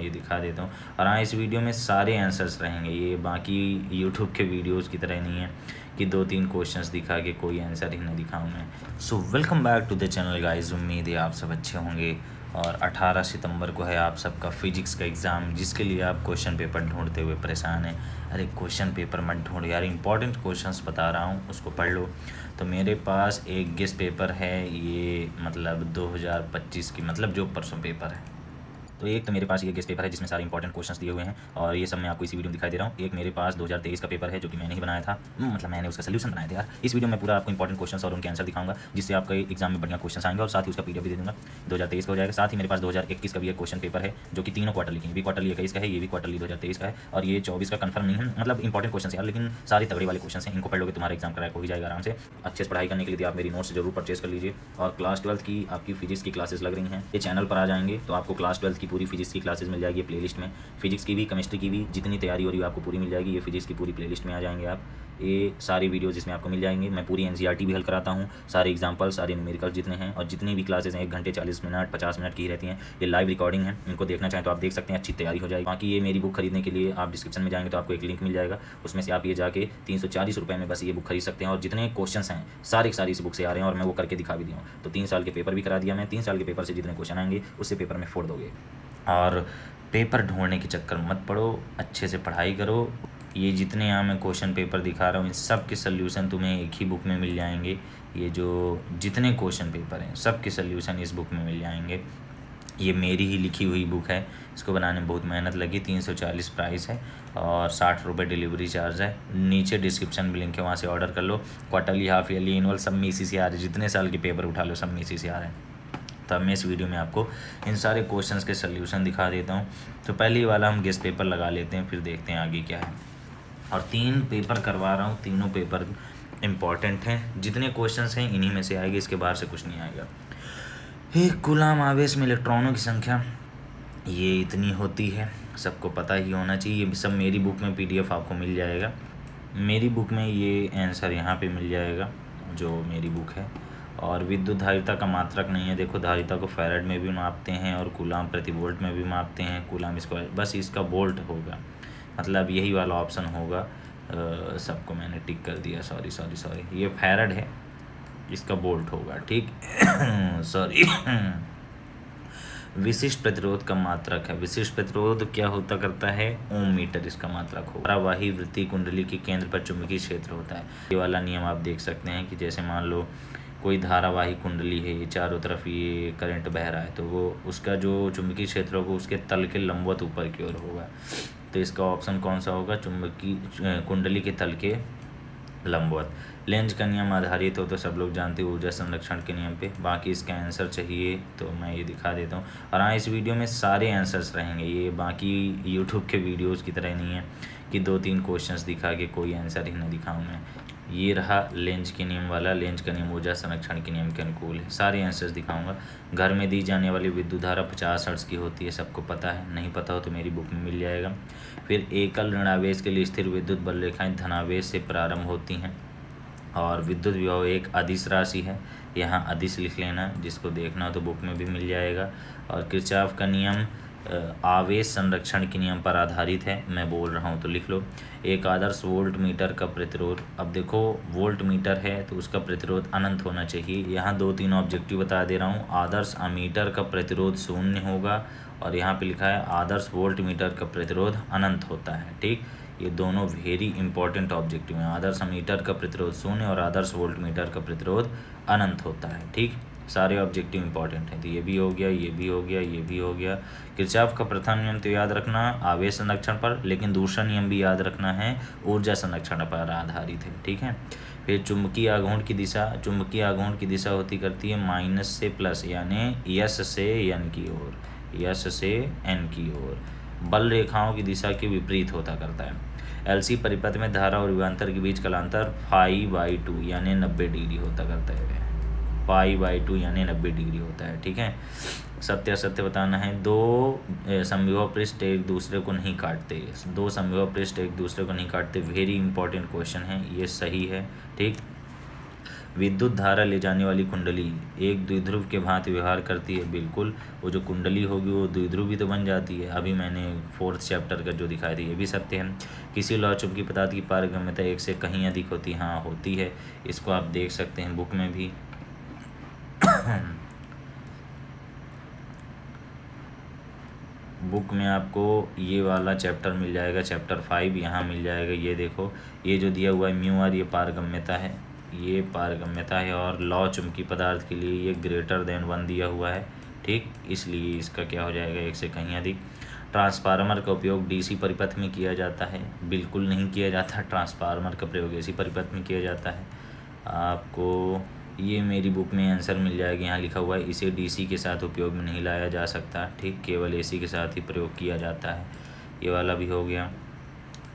ये दिखा देता हूँ। और हाँ, इस वीडियो में सारे आंसर्स रहेंगे, ये बाकी यूट्यूब के वीडियोज़ की तरह नहीं है कि 2-3 क्वेश्चंस दिखा के कोई आंसर ही ना दिखाऊँ मैं। So welcome back to the channel guys, उम्मीद है आप सब अच्छे होंगे। और 18 सितंबर को है आप सबका फिजिक्स का एग्ज़ाम, जिसके लिए आप क्वेश्चन पेपर ढूंढते हुए परेशान हैं। अरे क्वेश्चन पेपर मत ढूंढ यार, इंपॉर्टेंट क्वेश्चंस बता रहा हूँ, उसको पढ़ लो। तो मेरे पास एक गेस्ट पेपर है, ये मतलब 2025 की, मतलब जो परसों पेपर है। तो एक तो मेरे पास ये गेस्ट पेपर है जिसमें सारे इंपॉर्टेंट क्वेश्चंस दिए हुए हैं, और ये सब मैं आपको इसी वीडियो में दिखाई दे रहा हूँ। एक मेरे पास 2023 का पेपर है जो कि मैंने ही बनाया था, मतलब मैंने उसका सोल्यूशन बनाया था यार। इस वीडियो में पूरा आपको इंपॉर्टेंट क्वेश्चंस और उनके आंसर दिखाऊंगा, जिससे आपका एग्जाम में बढ़िया क्वेश्चन आएंगे, और साथ ही उसका पीडीएफ भी दे दूँगा। 2023 का हो जाएगा। साथ ही मेरे पास 2021 का भी एक क्वेश्चन पेपर है जो कि तीनों क्वार्टरली की, भी क्वार्टरली 21 का है, ये भी क्वार्टरली 2023 का है, और ये 24 का कंफर्म नहीं है। मतलब इंपॉर्टेंट क्वेश्चन यार, लेकिन सारे तगड़े वाले क्वेश्चन हैं। इनको पढ़ लोगे तुम्हारा एग्जाम क्रैक हो ही जाएगा आराम से। अच्छे से पढ़ाई करने के लिए आप मेरी नोट्स जरूर परचेज कर लीजिए। और क्लास 12 की आपकी फिजिक्स की क्लासेस लग रही हैं, ये चैनल पर आ जाएंगे तो आपको क्लास 12 की पूरी फिजिक्स की क्लासेस मिल जाएगी प्लेलिस्ट में। फिजिक्स की भी, केमिस्ट्री की भी, जितनी तैयारी हो रही है आपको पूरी मिल जाएगी। ये फिजिक्स की पूरी प्लेलिस्ट में आ जाएंगे आप, ये सारी वीडियोस जिसमें आपको मिल जाएंगे। मैं पूरी एनसीईआरटी भी हल कराता हूँ, सारे एग्जाम्पल, सारे न्यूमेरिकल जितने हैं, और जितनी भी क्लासेस हैं 1 घंटे 40 मिनट 50 मिनट की ही रहती हैं। ये लाइव रिकॉर्डिंग है, इनको देखना चाहें तो आप देख सकते हैं, अच्छी तैयारी हो जाएगी। बाकी ये मेरी बुक खरीदने के लिए आप डिस्क्रिप्शन में जाएंगे तो आपको एक लिंक मिल जाएगा, उसमें से आप ये जाके 340 रुपये में बस ये बुक खरीद सकते हैं। और जितने क्वेश्चन हैं सारे सारी इस बुक से आ रहे हैं, और मैं वो करके दिखा भी दिया हूँ। तो 3 साल के पेपर भी करा दिया मैं। 3 साल के पेपर से जितने क्वेश्चन आएंगे उससे पेपर में फोड़ दोगे। और पेपर ढूंढने के चक्कर मत पड़ो, अच्छे से पढ़ाई करो। ये जितने यहाँ मैं क्वेश्चन पेपर दिखा रहा हूँ, इन सब के सल्यूशन तुम्हें एक ही बुक में मिल जाएंगे। ये जो जितने क्वेश्चन पेपर हैं सब के सल्यूशन इस बुक में मिल जाएंगे। ये मेरी ही लिखी हुई बुक है, इसको बनाने में बहुत मेहनत लगी। 340 प्राइस है और 60 रुपये डिलीवरी चार्ज है। नीचे डिस्क्रिप्शन में लिंक है, वहाँ से ऑर्डर कर लो। क्वार्टरली, हाफ ईयरली, एनुअल सब में इसी से आ रहे हैं, जितने साल के पेपर उठा लो सब में इसी से आ रहे हैं। तब मैं इस वीडियो में आपको इन सारे क्वेश्चंस के सल्यूशन दिखा देता हूँ। तो पहली वाला हम गेस्ट पेपर लगा लेते हैं, फिर देखते हैं आगे क्या है। और 3 पेपर करवा रहा हूँ, तीनों पेपर इम्पॉर्टेंट हैं। जितने क्वेश्चंस हैं इन्हीं में से आएंगे, इसके बाहर से कुछ नहीं आएगा। एक कूलाम आवेश में इलेक्ट्रॉनों की संख्या ये इतनी होती है, सबको पता ही होना चाहिए। ये सब मेरी बुक में पीडीएफ आपको मिल जाएगा। मेरी बुक में ये आंसर यहाँ पे मिल जाएगा जो मेरी बुक है। और विद्युत धारिता का मात्रक नहीं है, देखो धारिता को फैराड में भी मापते हैं और कूलाम प्रति वोल्ट में भी मापते हैं, कूलाम स्क्वायर, बस इसका वोल्ट होगा, मतलब यही वाला ऑप्शन होगा। सबको मैंने टिक कर दिया, सॉरी, ये फैराड है, इसका वोल्ट होगा, ठीक। सॉरी। विशिष्ट प्रतिरोध का मात्रक है। विशिष्ट प्रतिरोध क्या होता करता है, ओम मीटर इसका मात्रक होगा। धारावाही वृत्ति कुंडली के केंद्र पर चुंबकीय क्षेत्र होता है। ये वाला नियम आप देख सकते हैं कि जैसे मान लो कोई धारावाही कुंडली है, ये चारों तरफ ये करंट बह रहा है, तो वो उसका जो चुंबकीय क्षेत्र होगा उसके तल के लंबवत ऊपर की ओर होगा। तो इसका ऑप्शन कौन सा होगा, चुंबकीय कुंडली के तल के लंबवत। लेंज का नियम आधारित हो तो सब लोग जानते हैं ऊर्जा संरक्षण के नियम पे। बाकी इसका आंसर चाहिए तो मैं ये दिखा देता हूँ। और हाँ, इस वीडियो में सारे आंसर्स रहेंगे, ये बाकी यूट्यूब के वीडियोज़ की तरह नहीं है कि 2-3 क्वेश्चंस दिखा के कोई आंसर ही ना दिखाऊँ मैं। ये रहा लेंज के नियम वाला, लेंज का नियम ऊर्जा संरक्षण के नियम के अनुकूल है। सारे आंसर्स दिखाऊंगा। घर में दी जाने वाली विद्युत धारा 50 हर्ट्ज की होती है, सबको पता है, नहीं पता हो तो मेरी बुक में मिल जाएगा। फिर एकल ऋणावेश के लिए स्थिर विद्युत बल रेखाएं धनावेश से प्रारंभ होती हैं, और विद्युत विभव एक अदिश राशि है, यहाँ अदिश लिख लेना, जिसको देखना हो तो बुक में भी मिल जाएगा। और किरचॉफ का नियम आवेश संरक्षण के नियम पर आधारित है, मैं बोल रहा हूँ तो लिख लो। एक आदर्श वोल्ट मीटर का प्रतिरोध, अब देखो वोल्ट मीटर है तो उसका प्रतिरोध अनंत होना चाहिए। यहाँ 2-3 ऑब्जेक्टिव बता दे रहा हूँ। आदर्श अमीटर का प्रतिरोध 0 होगा, और यहाँ पे लिखा है आदर्श वोल्ट मीटर का प्रतिरोध अनंत होता है, ठीक। ये दोनों वेरी इंपॉर्टेंट ऑब्जेक्टिव हैं। आदर्श अमीटर का प्रतिरोध 0 और आदर्श वोल्ट मीटर का प्रतिरोध अनंत होता है, ठीक। सारे ऑब्जेक्टिव इंपॉर्टेंट हैं। तो ये भी हो गया, ये भी हो गया, ये भी हो गया। किरचॉफ का प्रथम नियम तो याद रखना आवेश संरक्षण पर, लेकिन दूसरा नियम भी याद रखना है, ऊर्जा संरक्षण पर आधारित है, ठीक है। फिर चुंबकीय आघूर्ण की दिशा, चुंबकीय आघूर्ण की दिशा होती करती है माइनस से प्लस, यानी यस से एन की ओर, यस से एन की ओर। बल रेखाओं की दिशा के विपरीत होता करता है। एलसी परिपथ में धारा और विभवांतर के बीच कालांतर π/2 यानी 90 डिग्री होता करता है। π/2 यानी 90 डिग्री होता है, ठीक है। सत्य असत्य बताना है। 2 समविभव पृष्ठ एक दूसरे को नहीं काटते, 2 समविभव पृष्ठ एक दूसरे को नहीं काटते, वेरी इंपॉर्टेंट क्वेश्चन है, ये सही है, ठीक। विद्युत धारा ले जाने वाली कुंडली एक द्विध्रुव के भांति व्यवहार करती है। बिल्कुल, वो जो कुंडली होगी वो द्विध्रुव भी तो बन जाती है। अभी मैंने 4th चैप्टर का जो दिखाया था ये भी सत्य है। किसी लौह चुंबकीय पदार्थ की पारगम्यता एक से कहीं अधिक होती है। हाँ, होती है। इसको आप देख सकते हैं बुक में भी। बुक में आपको ये वाला चैप्टर मिल जाएगा, चैप्टर 5 यहाँ मिल जाएगा। ये देखो, ये जो दिया हुआ है म्यू आर, ये पारगम्यता है, ये पारगम्यता है। और लौह चुंबकीय पदार्थ के लिए ये ग्रेटर देन 1 दिया हुआ है, ठीक। इसलिए इसका क्या हो जाएगा, एक से कहीं अधिक। ट्रांसफार्मर का उपयोग डीसी परिपथ में किया जाता है। बिल्कुल नहीं किया जाता, ट्रांसफार्मर का प्रयोग एसी परिपथ में किया जाता है। आपको ये मेरी बुक में आंसर मिल जाएगा, यहाँ लिखा हुआ है इसे डीसी के साथ उपयोग में नहीं लाया जा सकता, ठीक। केवल एसी के साथ ही प्रयोग किया जाता है। ये वाला भी हो गया।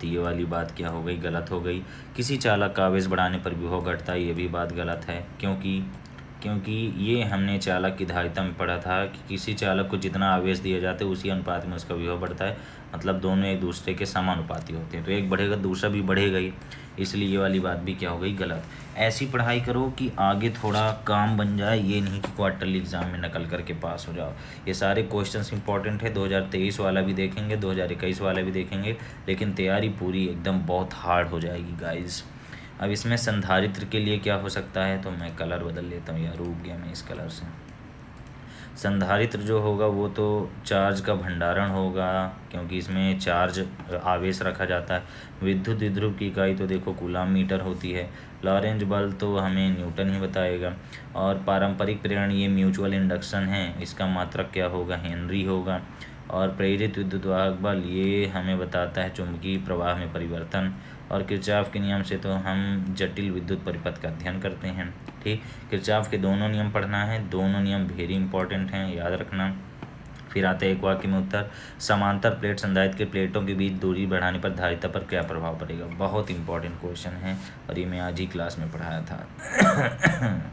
तो ये वाली बात क्या हो गई, गलत हो गई। किसी चालक का आवेश बढ़ाने पर विभव घटता है, ये भी बात गलत है। क्योंकि ये हमने चालक की धारिता में पढ़ा था कि किसी चालक को जितना आवेश दिया जाता है उसी अनुपात में उसका विभव बढ़ता है। मतलब दोनों एक दूसरे के समानुपाती होते हैं, तो एक बढ़ेगा दूसरा भी बढ़ेगा ही। इसलिए ये वाली बात भी क्या हो गई, गलत। ऐसी पढ़ाई करो कि आगे थोड़ा काम बन जाए, ये नहीं कि क्वार्टरली एग्जाम में नकल करके पास हो जाओ। ये सारे क्वेश्चंस इंपॉर्टेंट है। 2023 वाला भी देखेंगे, 2021 वाला भी देखेंगे, लेकिन तैयारी पूरी एकदम बहुत हार्ड हो जाएगी गाइज। अब इसमें संधारित्र के लिए क्या हो सकता है, तो मैं कलर बदल लेता हूँ यार, रुक गया मैं इस कलर से। संधारित्र जो होगा वो तो चार्ज का भंडारण होगा, क्योंकि इसमें चार्ज आवेश रखा जाता है। विद्युत द्विध्रुव की इकाई तो देखो कूलाम मीटर होती है। लॉरेंज बल तो हमें न्यूटन ही बताएगा। और पारंपरिक प्रेरण ये म्यूचुअल इंडक्शन है, इसका मात्रक क्या होगा, हेनरी होगा। और प्रेरित विद्युत वाहक बल ये हमें बताता है चुंबकीय प्रवाह में परिवर्तन। और किरचॉफ के नियम से तो हम जटिल विद्युत परिपथ का अध्ययन करते हैं, ठीक। किरचॉफ के दोनों नियम पढ़ना है, दोनों नियम वेरी इंपॉर्टेंट हैं, याद रखना। फिर आते हैं एक वाक्य में उत्तर। समांतर प्लेट संधारित्र के प्लेटों के बीच दूरी बढ़ाने पर धारिता पर क्या प्रभाव पड़ेगा। बहुत इंपॉर्टेंट क्वेश्चन है और ये मैं आज ही क्लास में पढ़ाया था।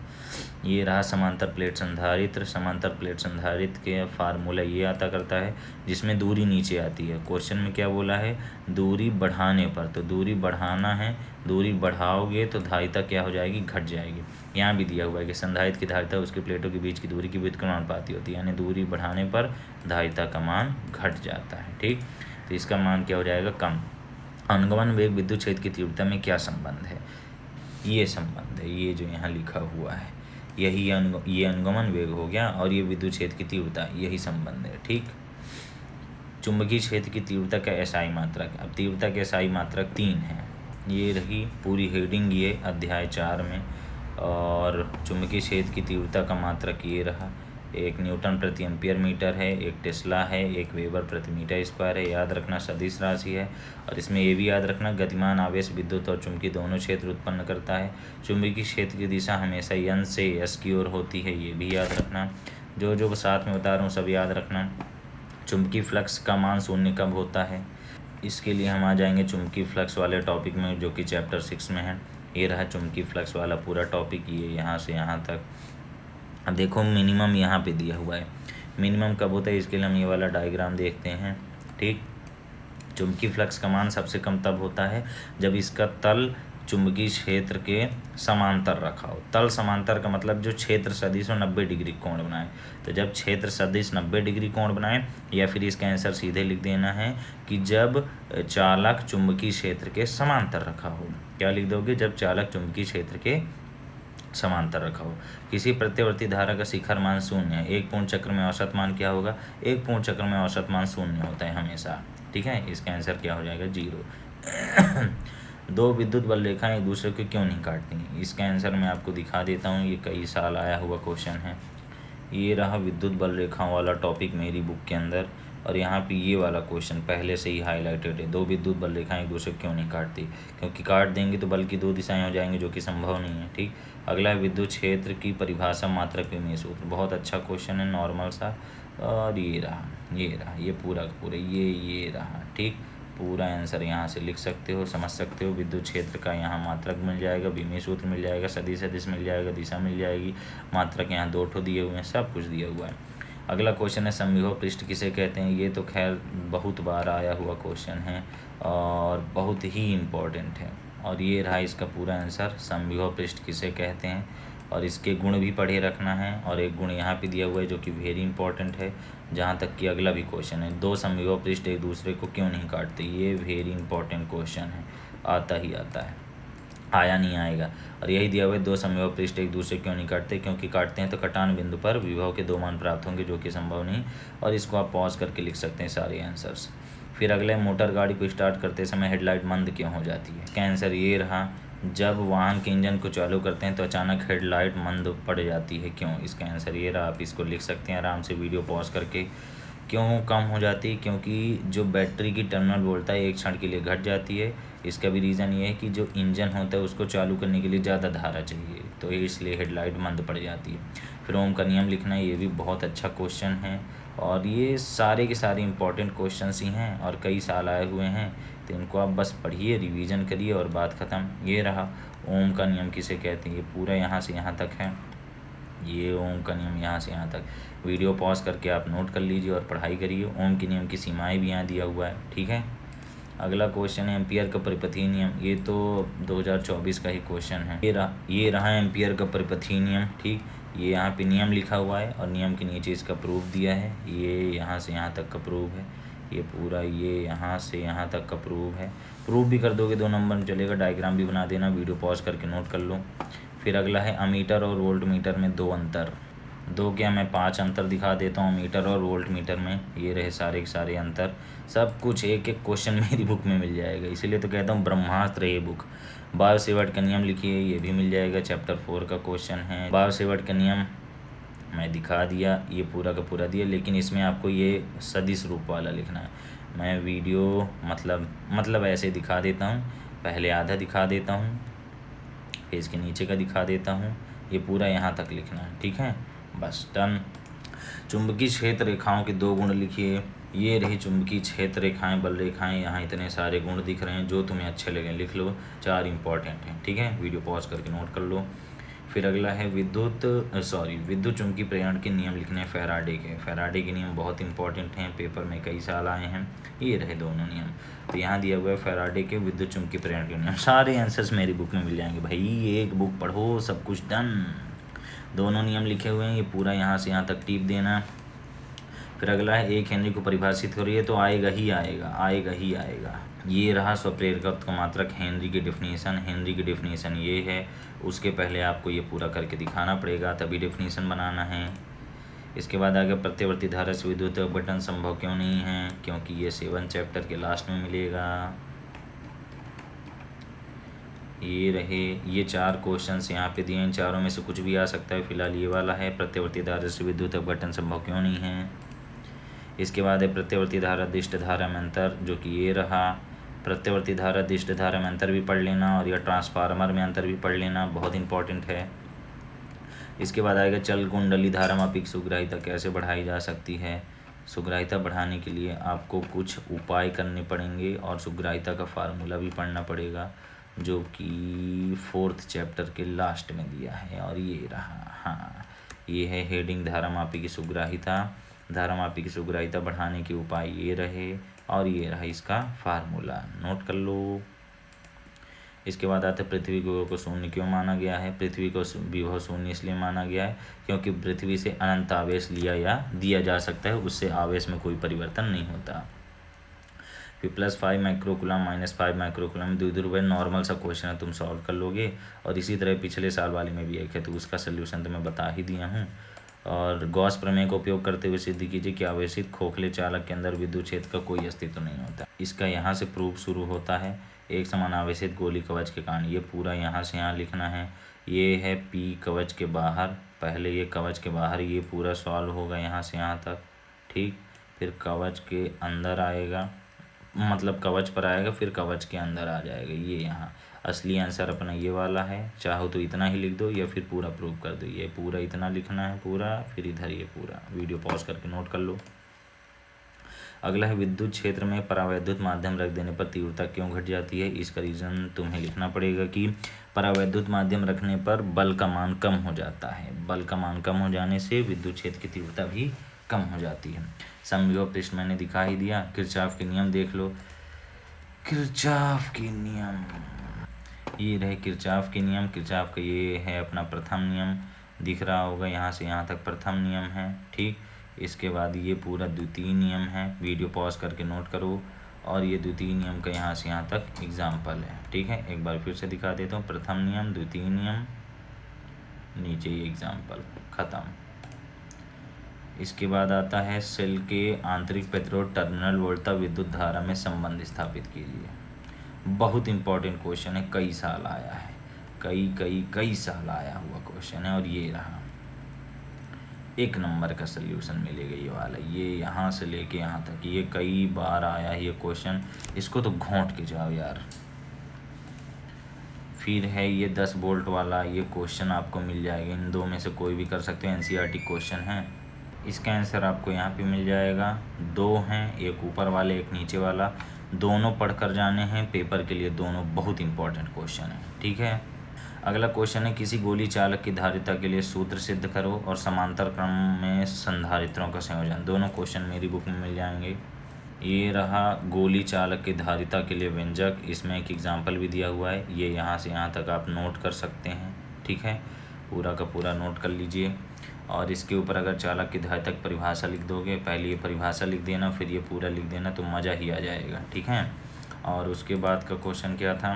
ये रहा समांतर प्लेट संधारित्र। समांतर प्लेट संधारित्र के फार्मूला ये आता करता है जिसमें दूरी नीचे आती है। क्वेश्चन में क्या बोला है, दूरी बढ़ाने पर, तो दूरी बढ़ाना है, दूरी बढ़ाओगे तो धारिता क्या हो जाएगी, घट जाएगी। यहाँ भी दिया हुआ है कि संधारित्र की धारिता उसके प्लेटों के बीच की दूरी की व्युत्क्रमानुपाती होती है, यानी दूरी बढ़ाने पर धारिता का मान घट जाता है, ठीक। तो इसका मान क्या हो जाएगा, कम। अनुगमन वेग विद्युत क्षेत्र की तीव्रता में क्या संबंध है, ये संबंध है, ये जो यहाँ लिखा हुआ है यही ये अनुगमन वेग हो गया और ये विद्युत क्षेत्र की तीव्रता, यही संबंध है, ठीक। चुंबकीय क्षेत्र की तीव्रता का एसआई मात्रक, अब तीव्रता के एसआई मात्रक 3 है। ये रही पूरी हेडिंग ये अध्याय 4 में। और चुंबकीय क्षेत्र की तीव्रता का मात्रक ये रहा, एक न्यूटन प्रति एम्पियर मीटर है, एक टेस्ला है, एक वेबर प्रति मीटर स्क्वायर है। याद रखना सदिश राशि है। और इसमें ये भी याद रखना गतिमान आवेश विद्युत और चुंबकीय दोनों क्षेत्र उत्पन्न करता है। चुंबकीय क्षेत्र की दिशा हमेशा n से s की ओर होती है, ये भी याद रखना। जो साथ में बता रहा हूँ सब याद रखना। चुंबकीय फ्लक्स का मान शून्य कब होता है, इसके लिए हम आ जाएंगे चुंबकीय फ्लक्स वाले टॉपिक में जो कि चैप्टर 6 में है। ये रहा चुंबकीय फ्लक्स वाला पूरा टॉपिक, ये यहाँ से यहाँ तक। अब देखो मिनिमम यहाँ पे दिया हुआ है, मिनिमम कब होता है, इसके लिए हम ये वाला डायग्राम देखते हैं, ठीक। चुंबकीय फ्लक्स का मान सबसे कम तब होता है जब इसका तल चुंबकीय क्षेत्र के समांतर रखा हो। तल समांतर का मतलब जो क्षेत्र सदिश 90 डिग्री कोण बनाए। तो जब क्षेत्र सदिश 90 डिग्री कोण बनाए, या फिर इसका आंसर सीधे लिख देना है कि जब चालक चुंबकीय क्षेत्र के समांतर रखा हो। क्या लिख दोगे, जब चालक चुंबकीय क्षेत्र के समांतर रखा हो। किसी प्रत्यावर्ती धारा का शिखर मान शून्य है, एक पूर्ण चक्र में औसत मान क्या होगा, एक पूर्ण चक्र में औसत मान शून्य होता है हमेशा, ठीक है। इसका आंसर क्या हो जाएगा, 0। दो विद्युत बल रेखाएं एक दूसरे को क्यों नहीं काटती, इसका आंसर मैं आपको दिखा देता हूँ, ये कई साल आया हुआ क्वेश्चन है। ये रहा विद्युत बल रेखाओं वाला टॉपिक मेरी बुक के अंदर, और यहाँ पे ये वाला क्वेश्चन पहले से ही हाईलाइटेड है। दो विद्युत बल रेखाएं एक दूसरे क्यों नहीं काटती, क्योंकि काट देंगे तो बल की दो दिशाएं हो जाएंगी, जो कि संभव नहीं है, ठीक। अगला है विद्युत क्षेत्र की परिभाषा मात्रक विमेय सूत्र, बहुत अच्छा क्वेश्चन है, नॉर्मल सा। और ये रहा ये पूरा का पूरा ये रहा, ठीक। पूरा आंसर यहाँ से लिख सकते हो, समझ सकते हो। विद्युत क्षेत्र का यहाँ मात्रक मिल जाएगा, विमेय सूत्र मिल जाएगा, सदिश मिल जाएगा, दिशा मिल जाएगी, मात्रक यहाँ 2 ठो दिए हुए हैं, सब कुछ दिया हुआ है। अगला क्वेश्चन है समविभव पृष्ठ किसे कहते हैं। ये तो खैर बहुत बार आया हुआ क्वेश्चन है और बहुत ही इम्पोर्टेंट है। और ये रहा इसका पूरा आंसर, समविभव पृष्ठ किसे कहते हैं। और इसके गुण भी पढ़े रखना है, और एक गुण यहाँ पे दिया हुआ है जो कि वेरी इंपॉर्टेंट है, जहाँ तक कि अगला भी क्वेश्चन है, दो समविभव पृष्ठ एक दूसरे को क्यों नहीं काटते। ये वेरी इंपॉर्टेंट क्वेश्चन है, आता ही आता है, आया नहीं आएगा। और यही दिया हुआ है, दो समविभव पृष्ठ एक दूसरे क्यों नहीं काटते, क्योंकि काटते हैं तो कटान बिंदु पर विभव के दो मान प्राप्त होंगे, जो कि संभव नहीं। और इसको आप पॉज करके लिख सकते हैं सारे आंसर्स। फिर अगले, मोटर गाड़ी को स्टार्ट करते समय हेडलाइट मंद क्यों हो जाती है। इसका आंसर ये रहा, जब वाहन के इंजन को चालू करते हैं तो अचानक हेडलाइट मंद पड़ जाती है, क्यों। इसका आंसर ये रहा, आप इसको लिख सकते हैं आराम से वीडियो पॉज करके। क्यों कम हो जाती है, क्योंकि जो बैटरी की टर्मिनल वोल्टेज है एक क्षण के लिए घट जाती है। इसका भी रीज़न ये है कि जो इंजन होता है उसको चालू करने के लिए ज़्यादा धारा चाहिए, तो इसलिए हेडलाइट मंद पड़ जाती है। फिर ओम का नियम लिखना, ये भी बहुत अच्छा क्वेश्चन है, और ये सारे के सारे इंपॉर्टेंट क्वेश्चंस ही हैं और कई साल आए हुए हैं, तो इनको आप बस पढ़िए, रिवीजन करिए और बात ख़त्म। ये रहा ओम का नियम किसे कहते हैं, ये पूरा यहाँ से यहाँ तक है, ये ओम का नियम यहाँ से यहाँ तक। वीडियो पॉज करके आप नोट कर लीजिए और पढ़ाई करिए। ओम के नियम की सीमाएं भी यहाँ दिया हुआ है, ठीक है। अगला क्वेश्चन है एम्पियर का परिपथीय नियम, ये तो 2024 का ही क्वेश्चन है। ये रहा एम्पियर का परिपथीय नियम, ठीक। ये यहाँ पे नियम लिखा हुआ है और नियम के नीचे इसका प्रूफ दिया है, ये यहाँ से यहाँ तक का प्रूफ है, ये पूरा ये यहाँ से यहाँ तक का प्रूफ है। प्रूफ भी कर दोगे 2 नंबर में चलेगा, डायग्राम भी बना देना, वीडियो पॉज करके नोट कर लो। फिर अगला है अमीटर और वोल्ट मीटर में 2 अंतर। 2 क्या, मैं 5 अंतर दिखा देता हूँ मीटर और वोल्ट मीटर में। ये रहे सारे के सारे अंतर, सब कुछ एक एक क्वेश्चन मेरी बुक में मिल जाएगा, इसीलिए तो कहता हूँ ब्रह्मास्त्र ये बुक। बायो सेवर्ट का नियम लिखिए, ये भी मिल जाएगा, चैप्टर 4 का क्वेश्चन है। बायो सेवर्ट का नियम मैं दिखा दिया, ये पूरा का पूरा दिया, लेकिन इसमें आपको ये सदिश रूप वाला लिखना है। मैं वीडियो मतलब ऐसे दिखा देता हूँ, पहले आधा दिखा देता हूँ, फिर इसके नीचे का दिखा देता हूँ, ये पूरा यहाँ तक लिखना है, ठीक है, बस डन। चुंबकीय क्षेत्र रेखाओं के 2 गुण लिखिए, ये रही चुंबकीय क्षेत्र रेखाएं, बल रेखाएं, यहाँ इतने सारे गुण दिख रहे हैं, जो तुम्हें अच्छे लगे लिख लो, 4 इंपॉर्टेंट हैं, ठीक है, वीडियो पॉज करके नोट कर लो। फिर अगला है विद्युत चुंबकीय प्रेरण के नियम लिखने हैं फैराडे के नियम बहुत इंपॉर्टेंट हैं, पेपर में कई साल आए हैं। ये रहे दोनों नियम, तो यहाँ दिया हुआ है फैराडे के विद्युत चुंबकीय प्रेरण के नियम। सारे आंसर्स मेरी बुक में मिल जाएंगे भाई, एक बुक पढ़ो, सब कुछ डन। दोनों नियम लिखे हुए हैं, ये पूरा यहाँ से यहाँ तक टीप देना। फिर अगला है 1 हेनरी को परिभाषित हो रही है, तो आएगा ही आएगा। ये रहा स्वप्रेरकत्व मात्रक हेनरी की डेफिनेशन ये है। उसके पहले आपको ये पूरा करके दिखाना पड़ेगा, तभी डेफिनेशन बनाना है। इसके बाद आगे प्रत्यवर्ती धारा से विद्युत अपघटन संभव क्यों नहीं है, क्योंकि ये 7 चैप्टर के लास्ट में मिलेगा। ये रहे, ये 4 क्वेश्चंस यहाँ पे दिए हैं, चारों में से कुछ भी आ सकता है, फिलहाल ये वाला है, प्रत्यवर्ती धारा से विद्युत अपघटन संभव क्यों नहीं है। इसके बाद है प्रत्यवर्ती धारा दिष्ट धारा में अंतर, जो कि ये रहा। प्रत्यवर्ती धारा दिष्ट धारा में अंतर भी पढ़ लेना, और यह ट्रांसफार्मर में अंतर भी पढ़ लेना, बहुत इंपॉर्टेंट है। इसके बाद आएगा चल कुंडली धारामापी की सुग्राहिता कैसे बढ़ाई जा सकती है। सुग्राहिता बढ़ाने के लिए आपको कुछ उपाय करने पड़ेंगे, और सुग्राहिता का फार्मूला भी पढ़ना पड़ेगा, जो कि 4th चैप्टर के लास्ट में दिया है। और ये रहा, हाँ, ये है हेडिंग धारामापी की सुग्राहिता बढ़ाने के उपाय ये रहे, और ये रहा इसका फार्मूला, नोट कर लो। इसके बाद आता है पृथ्वी को विभव को शून्य क्यों माना गया है। पृथ्वी को विभव शून्य इसलिए माना गया है क्योंकि पृथ्वी से अनंत आवेश लिया या दिया जा सकता है, उससे आवेश में कोई परिवर्तन नहीं होता। फिर +5 माइक्रोकुलम -5 माइक्रोकुलम द्विध्रुव नॉर्मल सा क्वेश्चन है, तुम सॉल्व कर लोगे। और इसी तरह पिछले साल वाले में भी एक है, तो उसका सोल्यूशन तो मैं बता ही दिया हूँ। और गॉस प्रमेय का उपयोग करते हुए सिद्ध कीजिए कि आवेशित खोखले चालक के अंदर विद्युत क्षेत्र का कोई अस्तित्व नहीं होता। इसका यहाँ से प्रूफ शुरू होता है, एक समान आवेशित गोली कवच के कारण। ये पूरा यहाँ से यहाँ लिखना है। ये है पी कवच के बाहर, पहले ये कवच के बाहर, ये पूरा सॉल्व होगा यहाँ से यहाँ तक, ठीक। फिर कवच के अंदर आएगा, मतलब कवच पर आएगा, फिर कवच के अंदर आ जाएगा। ये यहाँ असली आंसर अपना ये वाला है। चाहो तो इतना ही लिख दो या फिर पूरा प्रूव कर दो। ये पूरा इतना लिखना है पूरा, फिर इधर ये पूरा। वीडियो पॉज करके नोट कर लो। अगला है विद्युत क्षेत्र में परावैद्युत माध्यम रख देने पर तीव्रता क्यों घट जाती है। इसका रीज़न तुम्हें लिखना पड़ेगा कि परावैद्युत माध्यम रखने पर बल का मान कम हो जाता है। बल का मान कम हो जाने से विद्युत क्षेत्र की तीव्रता भी कम हो जाती है। समविभव पृष्ठ मैंने दिखा ही दिया। किरचॉफ के नियम देख लो। किरचॉफ के नियम ये रहे किरचॉफ के नियम। किरचॉफ का ये है अपना प्रथम नियम, दिख रहा होगा, यहाँ से यहाँ तक प्रथम नियम है, ठीक। इसके बाद ये पूरा द्वितीय नियम है, वीडियो पॉज करके नोट करो। और ये द्वितीय नियम का यहाँ से यहाँ तक एग्जाम्पल है, ठीक है। एक बार फिर से दिखा देता हूँ, प्रथम नियम, द्वितीय नियम, नीचे ये एग्जाम्पल, ख़त्म। इसके बाद आता है सेल के आंतरिक प्रतिरोध टर्मिनल वोल्टता विद्युत धारा में संबंध स्थापित कीजिए। बहुत इंपॉर्टेंट क्वेश्चन है, कई साल आया है, कई साल आया हुआ क्वेश्चन है। और ये रहा, 1 नंबर का सल्यूशन मिलेगा ये वाला, ये यहाँ से लेके यहाँ तक, ये कई बार आया है ये क्वेश्चन, इसको तो घोंट के जाओ यार। फिर है ये 10 वोल्ट वाला, ये क्वेश्चन आपको मिल जाएगा, इन दो में से कोई भी कर सकते हो, एनसीईआरटी क्वेश्चन है। इसका आंसर आपको यहाँ पे मिल जाएगा। 2 हैं, एक ऊपर वाले एक नीचे वाला, दोनों पढ़ कर जाने हैं पेपर के लिए, दोनों बहुत इंपॉर्टेंट क्वेश्चन है, ठीक है। अगला क्वेश्चन है किसी गोली चालक की धारिता के लिए सूत्र सिद्ध करो और समांतर क्रम में संधारित्रों का संयोजन। दोनों क्वेश्चन मेरी बुक में मिल जाएंगे। ये रहा गोली चालक की धारिता के लिए व्यंजक, इसमें एक एग्जाम्पल भी दिया हुआ है, ये यहाँ से यहाँ तक आप नोट कर सकते हैं, ठीक है। पूरा का पूरा नोट कर लीजिए। और इसके ऊपर अगर चालक की धारिता की परिभाषा लिख दोगे, पहले ये परिभाषा लिख देना, फिर ये पूरा लिख देना, तो मज़ा ही आ जाएगा, ठीक है। और उसके बाद का क्वेश्चन क्या था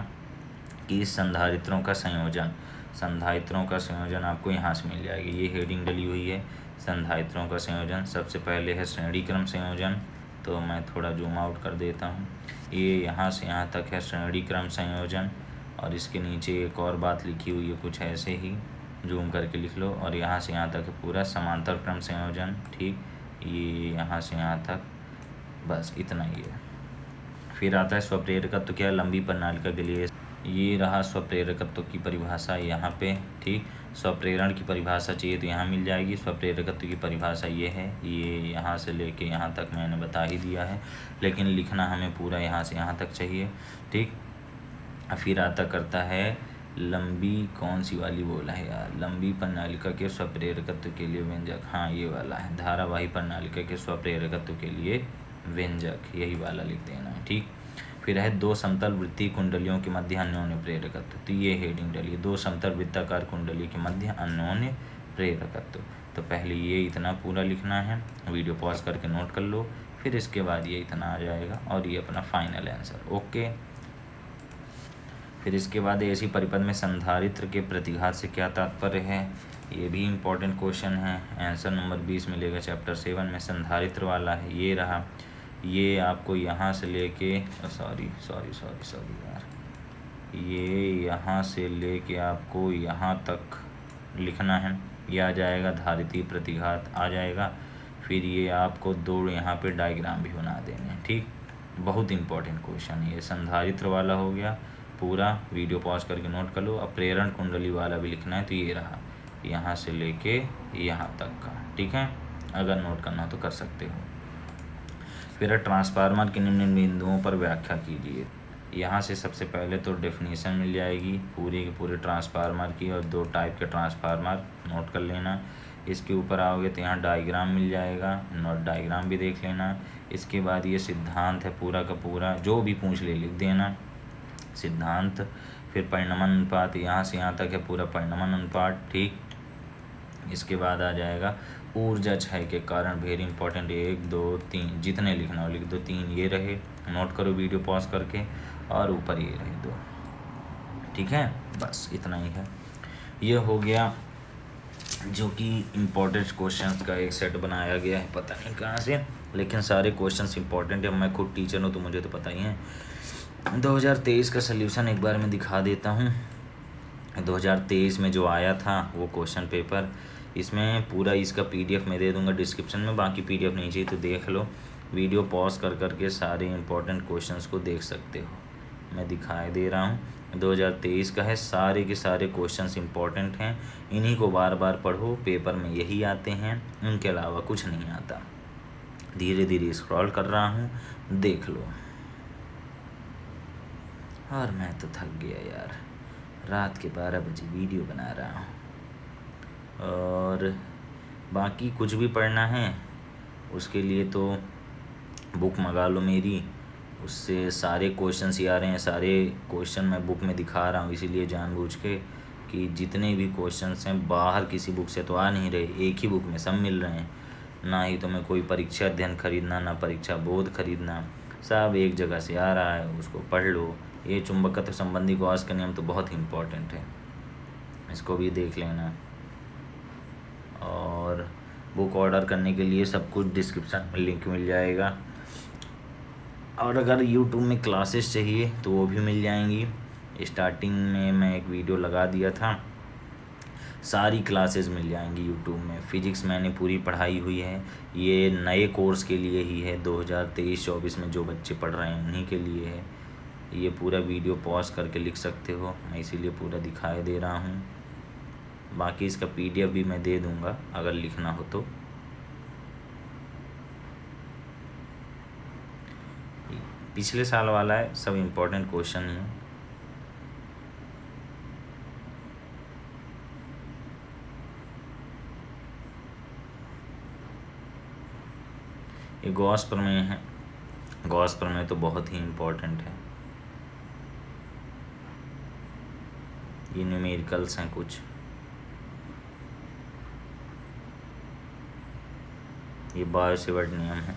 कि संधारित्रों का संयोजन, संधारित्रों का संयोजन आपको यहाँ से मिल जाएगी, ये हेडिंग डली हुई है, संधारित्रों का संयोजन। सबसे पहले है श्रेणी क्रम संयोजन, तो मैं थोड़ा जूम आउट कर देता हूँ, ये यहाँ से यहाँ तक है श्रेणी क्रम संयोजन। और इसके नीचे एक और बात लिखी हुई है कुछ ऐसे ही, जूम करके लिख लो। और यहाँ से यहाँ तक पूरा समांतर क्रम संयोजन, ठीक, ये यहाँ से यहाँ तक, बस इतना ही है। फिर आता है स्वप्रेरकत्व क्या, लंबी प्रणालिका के लिए। ये रहा स्वप्रेरकत्व की परिभाषा यहाँ पे, ठीक। स्वप्रेरण की परिभाषा चाहिए तो यहाँ मिल जाएगी, स्वप्रेरकत्व की परिभाषा ये है, ये यहाँ से लेके यहाँ तक मैंने बता ही दिया है, लेकिन लिखना हमें पूरा यहाँ से यहाँ तक चाहिए, ठीक। फिर आता करता है लंबी, कौन सी वाली बोला है यार, लंबी प्रणालिका के स्वप्रेरकत्व के लिए व्यंजक, हाँ ये वाला है, धारावाही प्रणालिका के स्वप्रेरकत्व के लिए व्यंजक, यही वाला लिख देना है, ठीक। फिर है 2 समतल वृत्तीय कुंडलियों के मध्य अन्योन्य प्रेरकत्व, तो ये हेडिंग डालिए, 2 समतल वृत्ताकार कुंडली के मध्य अन्योन्य प्रेरकत्व। तो पहले ये इतना पूरा लिखना है, वीडियो पॉज करके नोट कर लो, फिर इसके बाद ये इतना आ जाएगा और ये अपना फाइनल आंसर, ओके। फिर इसके बाद ऐसी परिपथ में संधारित्र के प्रतिघात से क्या तात्पर्य है, ये भी इम्पोर्टेंट क्वेश्चन है, आंसर नंबर 20 मिलेगा चैप्टर 7 में, संधारित्र वाला है। ये रहा, ये आपको यहाँ से लेके सॉरी यार, ये यहाँ से लेके आपको यहाँ तक लिखना है, ये आ जाएगा धारितीय प्रतिघात आ जाएगा। फिर ये आपको 2 यहाँ पे डायग्राम भी बना देने हैं, ठीक। बहुत इंपॉर्टेंट क्वेश्चन है ये, संधारित्र वाला हो गया पूरा, वीडियो पॉज करके नोट कर लो। अब प्रेरण कुंडली वाला भी लिखना है, तो ये रहा, यहाँ से लेके यहाँ तक का, ठीक है। अगर नोट करना तो कर सकते हो। फिर ट्रांसफार्मर के निम्न बिंदुओं पर व्याख्या कीजिए। यहाँ से सबसे पहले तो डेफिनेशन मिल जाएगी पूरे के पूरे ट्रांसफार्मर की, और 2 टाइप के ट्रांसफार्मर नोट कर लेना। इसके ऊपर आओगे तो यहाँ डायग्राम मिल जाएगा, नोट डायग्राम भी देख लेना। इसके बाद ये सिद्धांत है पूरा का पूरा, जो भी पूछ ले लिख देना सिद्धांत। फिर परिणमन अनुपात, यहाँ से यहाँ तक है पूरा परिणमन अनुपात, ठीक। इसके बाद आ जाएगा ऊर्जा क्षय के कारण, वेरी इंपॉर्टेंट, 1 2 3 जितने लिखना हो लिख दो, 3 ये रहे, नोट करो वीडियो पॉज करके, और ऊपर ये रहे 2, ठीक है। बस इतना ही है, ये हो गया जो कि इम्पोर्टेंट क्वेश्चंस का एक सेट बनाया गया है, पता नहीं कहाँ से, लेकिन सारे क्वेश्चंस इंपॉर्टेंट है। मैं खुद टीचर हूँ तो मुझे तो पता ही है। 2023 का सल्यूशन एक बार मैं दिखा देता हूँ। 2023 में जो आया था वो क्वेश्चन पेपर, इसमें पूरा इसका पीडीएफ मैं दे दूंगा डिस्क्रिप्शन में, बाकी पीडीएफ नहीं चाहिए तो देख लो, वीडियो पॉज कर करके सारे इंपॉर्टेंट क्वेश्चंस को देख सकते हो, मैं दिखाई दे रहा हूँ। 2023 का है, सारे के सारे क्वेश्चंस इंपॉर्टेंट हैं, इन्हीं को बार बार पढ़ो, पेपर में यही आते हैं, उनके अलावा कुछ नहीं आता। धीरे धीरे स्क्रॉल कर रहा हूँ, देख लो। और मैं तो थक गया यार, रात के 12 बजे वीडियो बना रहा हूँ। और बाकी कुछ भी पढ़ना है उसके लिए तो बुक मंगा लो मेरी, उससे सारे क्वेश्चंस ही आ रहे हैं। सारे क्वेश्चन मैं बुक में दिखा रहा हूँ इसीलिए जानबूझ के कि जितने भी क्वेश्चंस हैं बाहर किसी बुक से तो आ नहीं रहे, एक ही बुक में सब मिल रहे हैं। ना ही तो मैं कोई परीक्षा अध्ययन खरीदना, ना परीक्षा बोध खरीदना, सब एक जगह से आ रहा है, उसको पढ़ लो। ये चुंबकत्व संबंधी गॉस का नियम तो बहुत ही इम्पोर्टेंट है, इसको भी देख लेना। और बुक ऑर्डर करने के लिए सब कुछ डिस्क्रिप्शन में लिंक मिल जाएगा। और अगर यूट्यूब में क्लासेस चाहिए तो वो भी मिल जाएंगी। स्टार्टिंग में मैं एक वीडियो लगा दिया था, सारी क्लासेस मिल जाएंगी यूट्यूब में। फ़िज़िक्स मैंने पूरी पढ़ाई हुई है, ये नए कोर्स के लिए ही है, 2023-24 में जो बच्चे पढ़ रहे हैं उन्हीं के लिए है। ये पूरा वीडियो पॉज करके लिख सकते हो, मैं इसीलिए पूरा दिखाई दे रहा हूँ। बाकी इसका PDF भी मैं दे दूँगा अगर लिखना हो तो। पिछले साल वाला है, सब इम्पोर्टेंट क्वेश्चन ही है। ये गॉस प्रमेय है, गॉस प्रमेय तो बहुत ही इम्पोर्टेंट है। ये न्यूमेरिकल्स हैं कुछ, ये बायो-सेवर्ट नियम है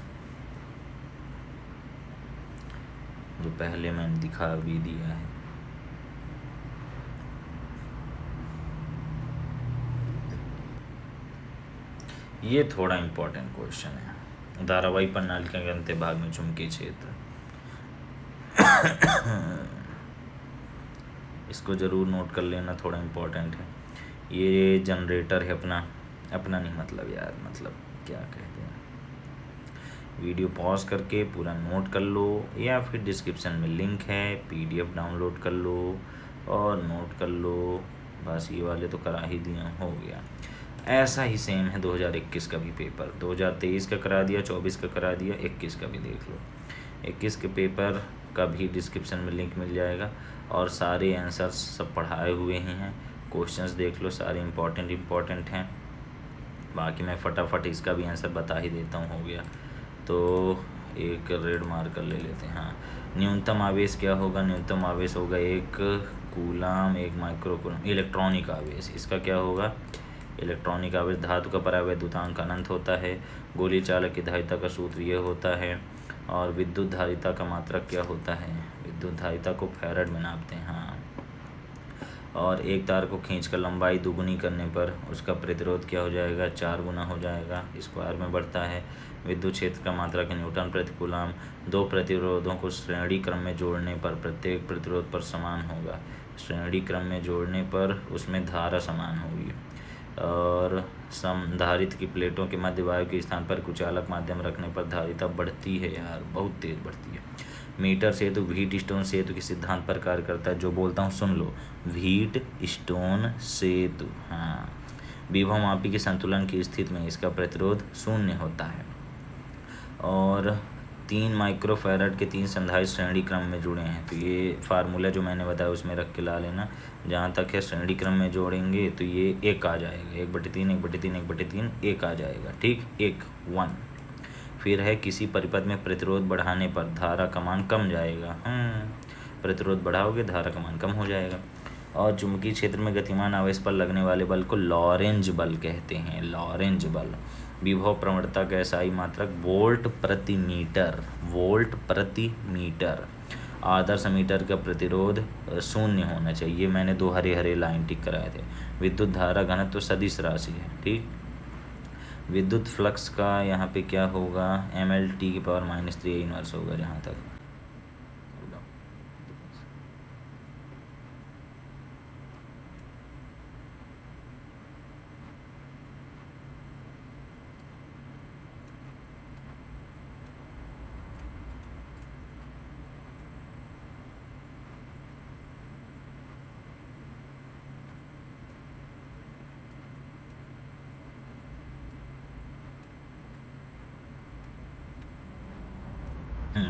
जो पहले मैंने दिखा भी दिया है। ये थोड़ा इम्पोर्टेंट क्वेश्चन है, धारावाही प्रणाली के अंत्य भाग में चुंबकीय क्षेत्र। इसको ज़रूर नोट कर लेना, थोड़ा इम्पोर्टेंट है। ये जनरेटर है अपना नहीं, मतलब यार, मतलब क्या कहते हैं। वीडियो पॉज करके पूरा नोट कर लो, या फिर डिस्क्रिप्शन में लिंक है, PDF डाउनलोड कर लो और नोट कर लो। बस ये वाले तो करा ही दिया, हो गया। ऐसा ही सेम है 2021 का भी पेपर, 2023 का करा दिया, 24 का करा दिया, 21 का भी देख लो। 21 के पेपर का भी डिस्क्रिप्शन में लिंक मिल जाएगा और सारे आंसर्स सब पढ़ाए हुए ही हैं। क्वेश्चंस देख लो, सारे इम्पोर्टेंट हैं। बाकी मैं फटाफट इसका भी आंसर बता ही देता हूँ, हो गया। तो एक रेड मार्कर ले लेते हैं। हाँ, न्यूनतम आवेश क्या होगा? न्यूनतम आवेश होगा 1 कूलाम 1 माइक्रो कूलाम। इलेक्ट्रॉनिक आवेश इसका क्या होगा? इलेक्ट्रॉनिक आवेश धातु का परावैद्युतांक अनंत होता है। गोली चालक की धारिता का सूत्र ये होता है। और विद्युत धारिता का मात्रक क्या होता है? विद्युत धारिता को फैराड में नापते हैं। हाँ, और एक तार को खींचकर लंबाई दुगुनी करने पर उसका प्रतिरोध क्या हो जाएगा? 4 गुना हो जाएगा, स्क्वायर में बढ़ता है। विद्युत क्षेत्र का मात्रक न्यूटन प्रति कूलाम। दो प्रतिरोधों को श्रेणी क्रम में जोड़ने पर प्रत्येक प्रतिरोध पर समान होगा। श्रेणी क्रम में जोड़ने पर उसमें धारा समान होगी। और समधारित्र की प्लेटों के मध्य वायु के स्थान पर कुचालक माध्यम रखने पर धारिता बढ़ती है यार, बहुत तेज बढ़ती है। मीटर सेतु व्हीट स्टोन सेतु के सिद्धांत पर कार्य करता है। जो बोलता हूँ सुन लो, व्हीट स्टोन सेतु। हाँ, विभवमापी के संतुलन की स्थिति में इसका प्रतिरोध 0 होता है। और 3 माइक्रोफैराड के 3 संधारित्र श्रेणी क्रम में जुड़े हैं। तो ये फार्मूला जो मैंने बताया उसमें रख के ला लेना। जहाँ तक है श्रेणी क्रम में जोड़ेंगे तो ये 1 आ जाएगा, 1/3 1/3 1/3 1 आ जाएगा, ठीक, 1 फिर है किसी परिपथ में प्रतिरोध बढ़ाने पर धारा का मान कम जाएगा। प्रतिरोध बढ़ाओगे धारा का मान कम हो जाएगा। और चुंबकीय क्षेत्र में गतिमान आवेश पर लगने वाले बल को लॉरेंज बल कहते हैं। लॉरेंज बल। विभव प्रवणता का SI मात्रक वोल्ट प्रति मीटर। वोल्ट प्रति मीटर। आदर्श मीटर का प्रतिरोध 0 होना चाहिए। मैंने 2 हरे लाइन टिक कराए थे। विद्युत धारा घनत्व तो सदिश राशि है, ठीक। विद्युत फ्लक्स का यहाँ पे क्या होगा? mL/-3 इनवर्स होगा जहाँ तक।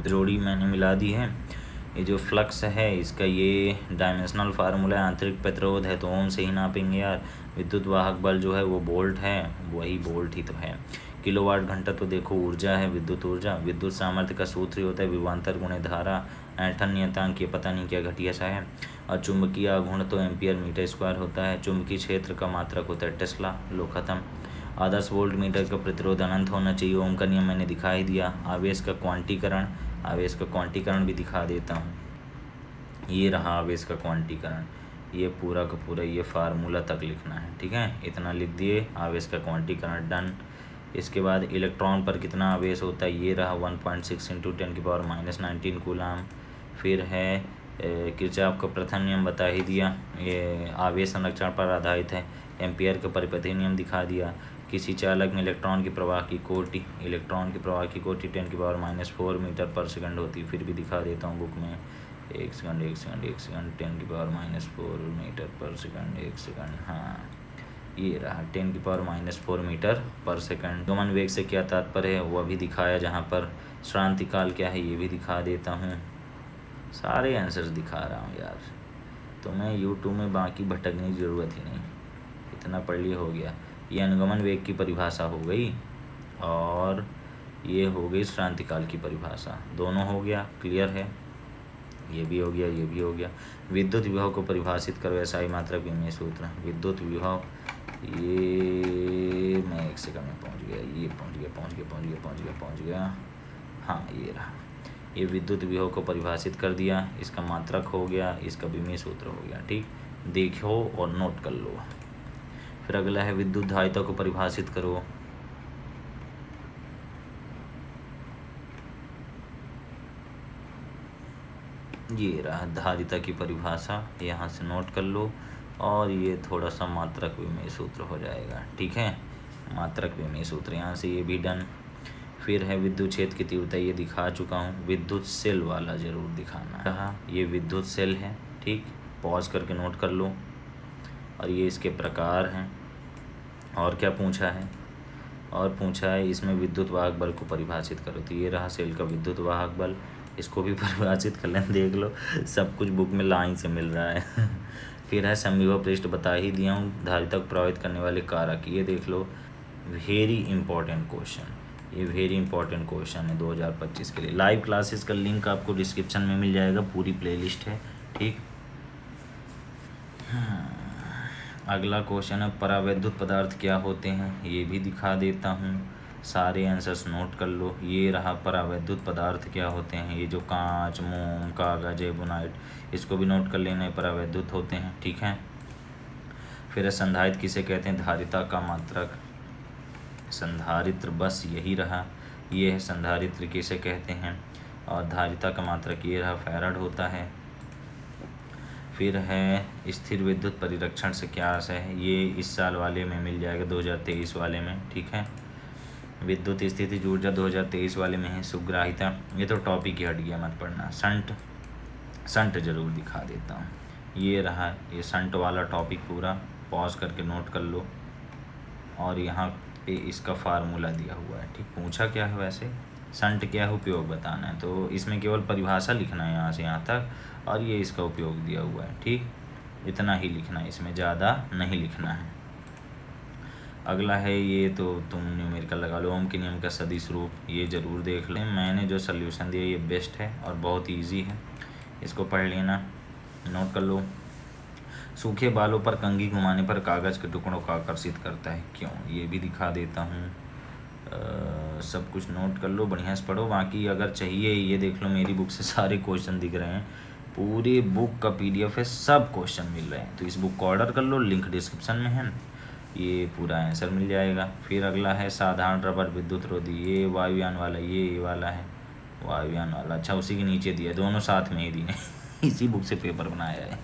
जोड़ी मैंने मिला दी है। ये जो फ्लक्स है इसका ये डायमेंशनल फार्मूला आंतरिक प्रतिरोध है तो ओम से ही नापेंगे यार। विद्युत वाहक बल जो है वो वोल्ट है, वही वोल्ट ही तो है। किलोवाट घंटा तो देखो ऊर्जा है, विद्युत ऊर्जा। विद्युत सामर्थ्य का सूत्र ही होता है विभवांतर गुणे धारा। ऐंठन नियतांक ये पता नहीं क्या घटिया सा है। और चुंबकीय आघूर्ण तो एम्पियर मीटर स्क्वायर होता है। चुंबकीय क्षेत्र का मात्रक होता है टेस्ला। लो खत्म। आदर्श वोल्ट मीटर का प्रतिरोध अनंत होना चाहिए। ओम का नियम मैंने दिखा ही दिया। आवेश का क्वांटीकरण भी दिखा देता हूँ। ये रहा आवेश का क्वांटीकरण। ये पूरा का पूरा ये फार्मूला तक लिखना है, ठीक है। इतना लिख दिए, आवेश का क्वांटीकरण डन। इसके बाद इलेक्ट्रॉन पर कितना आवेश होता है, ये रहा 1.6 × 10⁻⁻19 कूलाम। फिर है किरचॉफ का प्रथम नियम बता ही दिया। ये आवेश संरक्षण पर आधारित है। एम्पियर का परिपथीय नियम दिखा दिया। किसी चालक में इलेक्ट्रॉन की प्रवाह की कोटि 10⁻⁻4 मीटर/सेकंड होती है। फिर भी दिखा देता हूँ बुक में। एक सेकंड 10⁻⁻4 मीटर/सेकंड। एक सेकंड, हाँ ये रहा 10⁻⁻4 मीटर/सेकंड। गमन वेग से क्या तात्पर्य है वह भी दिखाया। जहाँ पर श्रांति काल क्या है ये भी दिखा देता हूँ। सारे आंसर्स दिखा रहा हूँ यार। तो मैं यूट्यूब में बाकी भटकने की ज़रूरत ही नहीं, इतना पढ़ लिया हो गया। ये अनुगमन वेग की परिभाषा हो गई और ये हो गई श्रांति काल की परिभाषा। दोनों हो गया, क्लियर है। ये भी हो गया, ये भी हो गया। विद्युत विभव को परिभाषित करो। SI मात्रक विमेय सूत्र। विद्युत विभव, ये मैं एक सेकंड में पहुंच गया। ये पहुंच गया। हाँ ये रहा। ये विद्युत विभव को परिभाषित कर दिया। इसका मात्रक हो गया, इसका विमेय सूत्र हो गया, ठीक। देखो और नोट कर लो। फिर अगला है विद्युत धारिता को परिभाषित करो। ये रहा धारिता की परिभाषा, यहाँ से नोट कर लो। और ये थोड़ा सा मात्रक विमेय सूत्र हो जाएगा, ठीक है। मात्रक विमेय सूत्र यहाँ से ये भी डन। फिर है विद्युत क्षेत्र की तीव्रता, ये दिखा चुका हूँ। विद्युत सेल वाला ज़रूर दिखाना रहा। ये विद्युत सेल है, ठीक। पॉज करके नोट कर लो। और ये इसके प्रकार हैं। और क्या पूछा है, और पूछा है इसमें विद्युत वाहक बल को परिभाषित करो। तो ये रहा सेल का विद्युत वाहक बल, इसको भी परिभाषित कर लें। देख लो सब कुछ बुक में लाइन से मिल रहा है। फिर है समविभव पृष्ठ, बता ही दिया हूँ। धारिता को प्रभावित करने वाले कारक, ये देख लो। वेरी इंपॉर्टेंट क्वेश्चन, ये वेरी इंपॉर्टेंट क्वेश्चन है 2025 के लिए। लाइव क्लासेस का लिंक आपको डिस्क्रिप्शन में मिल जाएगा, पूरी प्लेलिस्ट है, ठीक। अगला क्वेश्चन है परावैद्युत पदार्थ क्या होते हैं, ये भी दिखा देता हूँ। सारे आंसर्स नोट कर लो। ये रहा परावैद्युत पदार्थ क्या होते हैं। ये जो कांच, मोम, कागज, एबोनाइट, इसको भी नोट कर लेना, परावैद्युत होते हैं, ठीक है। फिर है संधारित्र किसे कहते हैं, धारिता का मात्रक। संधारित्र बस यही रहा। ये है संधारित्र किसे कहते हैं। और धारिता का मात्रक ये रहा, फैराड होता है। फिर है स्थिर विद्युत परिरक्षण से क्या आशय है, ये इस साल वाले में मिल जाएगा, 2023 वाले में, ठीक है। विद्युत स्थितिज ऊर्जा 2023 वाले में है। सुग्राहिता, ये तो टॉपिक ही हट गया, मत पढ़ना। संट जरूर दिखा देता हूँ। ये रहा, ये संट वाला टॉपिक पूरा पॉज करके नोट कर लो। और यहाँ पे इसका फार्मूला दिया हुआ है, ठीक। पूछा क्या है वैसे, संट क्या है, उपयोग बताना है। तो इसमें केवल परिभाषा लिखना है यहाँ से यहाँ तक, और ये इसका उपयोग दिया हुआ है, ठीक। इतना ही लिखना है, इसमें ज़्यादा नहीं लिखना है। अगला है, ये तो तुम न्यूमेरिकल लगा लो। ओम के नियम का सदिश रूप, ये ज़रूर देख लें। मैंने जो सल्यूशन दिया ये बेस्ट है और बहुत ईजी है, इसको पढ़ लेना, नोट कर लो। सूखे बालों पर कंघी घुमाने पर कागज़ के टुकड़ों को आकर्षित करता है, क्यों, ये भी दिखा देता हूँ। सब कुछ नोट कर लो, बढ़िया से पढ़ो। बाकी अगर चाहिए, ये देख लो मेरी बुक से सारे क्वेश्चन दिख रहे हैं। पूरी बुक का PDF है, सब क्वेश्चन मिल रहे हैं। तो इस बुक को ऑर्डर कर लो, लिंक डिस्क्रिप्शन में है, ये पूरा आंसर मिल जाएगा। फिर अगला है साधारण रबर विद्युत रोधी, ये वायुयान वाला, ये वाला है वायुयान वाला। अच्छा, उसी के नीचे दिया, दोनों साथ में ही दिए। इसी बुक से पेपर बनाया है।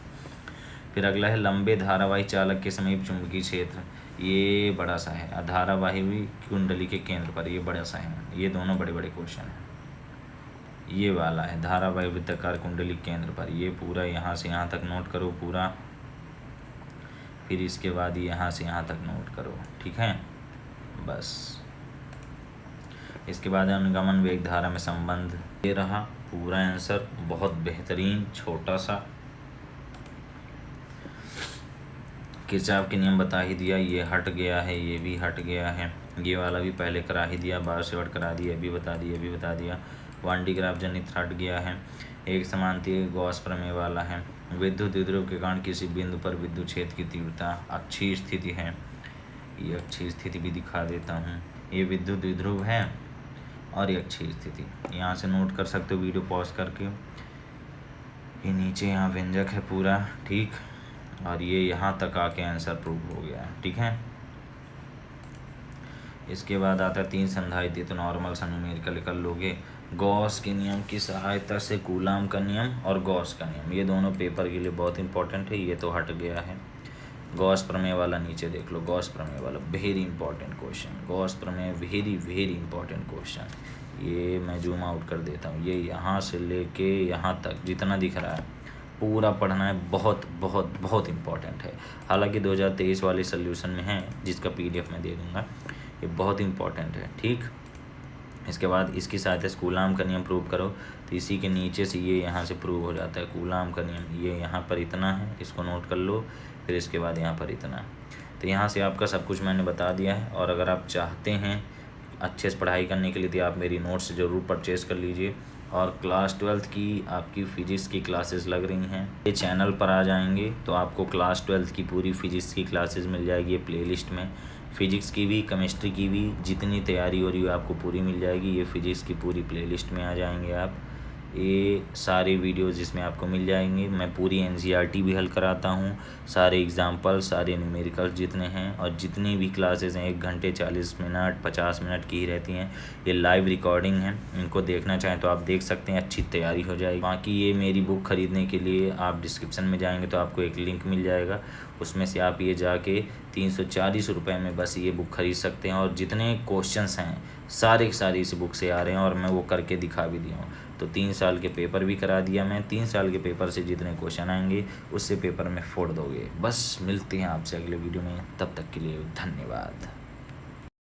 फिर अगला है लंबे धारावाही चालक के समीप चुंबकीय क्षेत्र, ये बड़ा सा है। धारावाही कुंडली के केंद्र पर, ये बड़ा सा है। ये दोनों बड़े बड़े क्वेश्चन हैं। ये वाला है धारावाही वृत्ताकार कुंडली केंद्र पर, ये पूरा यहाँ से यहाँ तक नोट करो पूरा। फिर इसके बाद यहाँ से यहाँ तक नोट करो, ठीक है, बस। इसके बाद अनुगमन वेग धारा में संबंध, ये रहा पूरा आंसर, बहुत बेहतरीन, छोटा सा। किरचॉफ के नियम बता ही दिया, ये हट गया है, ये भी हट गया है। ये वाला भी पहले करा ही दिया, बार सेवट करा दिया, अभी बता दिया, अभी बता दिया। 1D ग्राफ जनित हट गया है। एक समांतीय गॉस प्रमेय वाला है। विद्युत द्विध्रुव के कारण किसी बिंदु पर विद्युत क्षेत्र की तीव्रता अच्छी स्थिति है। ये अच्छी स्थिति भी दिखा देता हूँ। ये विद्युत द्विध्रुव है और ये अच्छी स्थिति, यहाँ से नोट कर सकते हो वीडियो पॉज करके। ये नीचे यहाँ व्यंजक है पूरा, ठीक, और ये यहाँ तक आके आंसर प्रूव हो गया, ठीक है। इसके बाद आता है 3 संधारित्र, तो नॉर्मल सा न्यूमेरिकल कर लोगे। गॉस के नियम की सहायता से कूलाम का नियम और गॉस का नियम, ये दोनों पेपर के लिए बहुत इंपॉर्टेंट है। ये तो हट गया है। गॉस प्रमेय वाला नीचे देख लो, गॉस प्रमेय वाला वेरी इंपॉर्टेंट क्वेश्चन, गॉस प्रमेय वेरी वेरी इंपॉर्टेंट क्वेश्चन। ये मैं जूम आउट कर देता हूँ। ये यहाँ से लेके यहाँ तक जितना दिख रहा है पूरा पढ़ना है, बहुत बहुत बहुत इंपॉर्टेंट है। हालांकि 2023 वाले सोल्यूशन में है, जिसका PDF मैं दे दूँगा। ये बहुत इंपॉर्टेंट है, ठीक। इसके बाद इसकी सहायता से कूलाम का नियम प्रूव करो, तो इसी के नीचे से ये यहाँ से प्रूव हो जाता है कूलाम का नियम। ये यहाँ पर इतना है, इसको नोट कर लो, फिर इसके बाद यहाँ पर इतना। तो यहाँ से आपका सब कुछ मैंने बता दिया है। और अगर आप चाहते हैं अच्छे से पढ़ाई करने के लिए तो आप मेरी नोट्स ज़रूर परचेज़ कर लीजिए। और क्लास 12th की आपकी फ़िज़िक्स की क्लासेस लग रही हैं, ये चैनल पर आ जाएंगे तो आपको क्लास 12th की पूरी फ़िज़िक्स की क्लासेस मिल जाएगी ये प्लेलिस्ट में। फ़िज़िक्स की भी, केमिस्ट्री की भी, जितनी तैयारी हो रही है आपको पूरी मिल जाएगी। ये फ़िज़िक्स की पूरी प्लेलिस्ट में आ जाएंगे आप। ये सारे वीडियोज़ जिसमें आपको मिल जाएंगे। मैं पूरी NCERT भी हल कराता हूँ, सारे एग्ज़ाम्पल, सारे न्यूमेरिकल्स जितने हैं, और जितनी भी क्लासेस हैं 1 घंटे 40 मिनट 50 मिनट की ही रहती हैं। ये लाइव रिकॉर्डिंग है, इनको देखना चाहें तो आप देख सकते हैं, अच्छी तैयारी हो जाएगी। बाकी ये मेरी बुक ख़रीदने के लिए आप डिस्क्रिप्शन में जाएंगे तो आपको एक लिंक मिल जाएगा, उसमें से आप ये जाके 340 रुपये में बस ये बुक ख़रीद सकते हैं। और जितने क्वेश्चंस हैं सारे के सारे इस बुक से आ रहे हैं, और मैं वो करके दिखा भी दिया हूँ। तो 3 साल के पेपर भी करा दिया मैं। 3 साल के पेपर से जितने क्वेश्चन आएंगे उससे पेपर में फोड़ दोगे। बस मिलते हैं आपसे अगले वीडियो में, तब तक के लिए धन्यवाद।